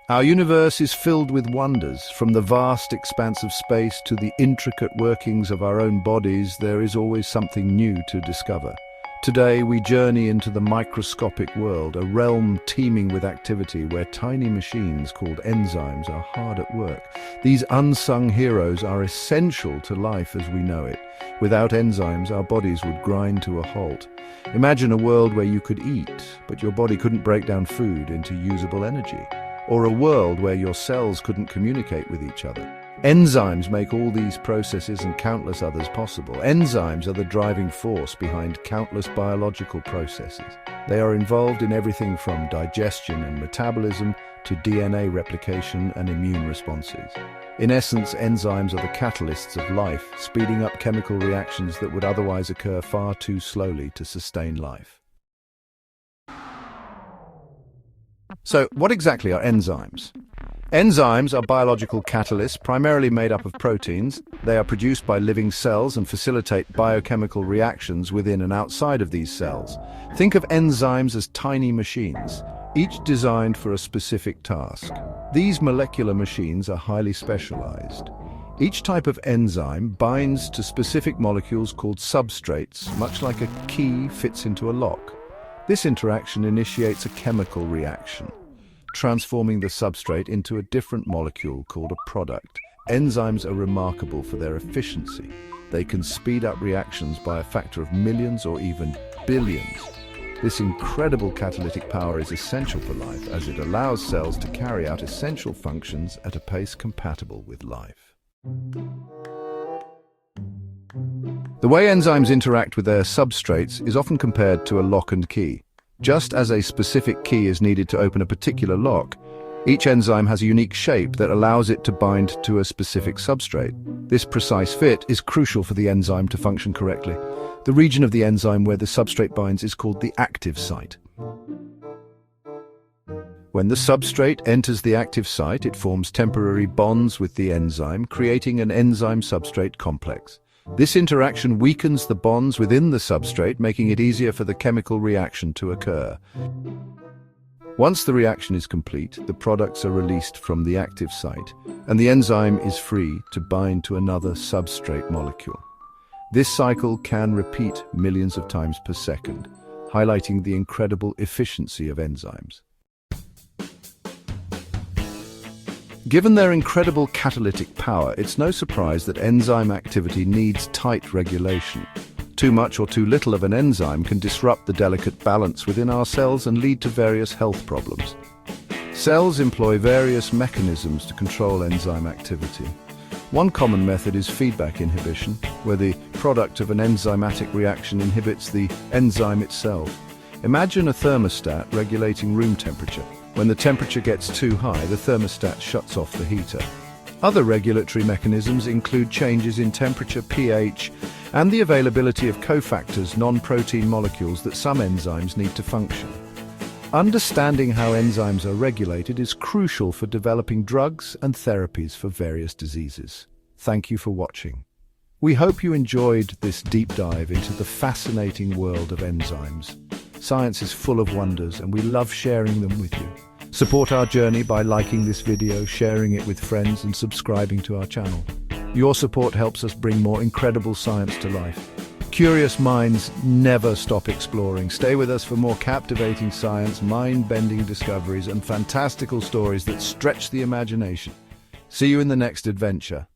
Our universe is filled with wonders. From the vast expanse of space to the intricate workings of our own bodies, there is always something new to discover. Today, we journey into the microscopic world, a realm teeming with activity where tiny machines called enzymes are hard at work. These unsung heroes are essential to life as we know it. Without enzymes, our bodies would grind to a halt. Imagine a world where you could eat, but your body couldn't break down food into usable energy. Or a world where your cells couldn't communicate with each other. Enzymes make all these processes and countless others possible. Enzymes are the driving force behind countless biological processes. They are involved in everything from digestion and metabolism to DNA replication and immune responses. In essence, enzymes are the catalysts of life, speeding up chemical reactions that would otherwise occur far too slowly to sustain life. So, what exactly are enzymes? Enzymes are biological catalysts primarily made up of proteins. They are produced by living cells and facilitate biochemical reactions within and outside of these cells. Think of enzymes as tiny machines, each designed for a specific task. These molecular machines are highly specialized. Each type of enzyme binds to specific molecules called substrates, much like a key fits into a lock. This interaction initiates a chemical reaction, transforming the substrate into a different molecule called a product. Enzymes are remarkable for their efficiency. They can speed up reactions by a factor of millions or even billions. This incredible catalytic power is essential for life as it allows cells to carry out essential functions at a pace compatible with life. The way enzymes interact with their substrates is often compared to a lock and key. Just as a specific key is needed to open a particular lock, each enzyme has a unique shape that allows it to bind to a specific substrate. This precise fit is crucial for the enzyme to function correctly. The region of the enzyme where the substrate binds is called the active site. When the substrate enters the active site, it forms temporary bonds with the enzyme, creating an enzyme-substrate complex. This interaction weakens the bonds within the substrate, making it easier for the chemical reaction to occur. Once the reaction is complete, the products are released from the active site, and the enzyme is free to bind to another substrate molecule. This cycle can repeat millions of times per second, highlighting the incredible efficiency of enzymes. Given their incredible catalytic power, it's no surprise that enzyme activity needs tight regulation. Too much or too little of an enzyme can disrupt the delicate balance within our cells and lead to various health problems. Cells employ various mechanisms to control enzyme activity. One common method is feedback inhibition, where the product of an enzymatic reaction inhibits the enzyme itself. Imagine a thermostat regulating room temperature. When the temperature gets too high, the thermostat shuts off the heater. Other regulatory mechanisms include changes in temperature, pH, and the availability of cofactors, non-protein molecules that some enzymes need to function. Understanding how enzymes are regulated is crucial for developing drugs and therapies for various diseases. Thank you for watching. We hope you enjoyed this deep dive into the fascinating world of enzymes. Science is full of wonders, and we love sharing them with you. Support our journey by liking this video, sharing it with friends, and subscribing to our channel. Your support helps us bring more incredible science to life. Curious minds never stop exploring. Stay with us for more captivating science, mind-bending discoveries, and fantastical stories that stretch the imagination. See you in the next adventure.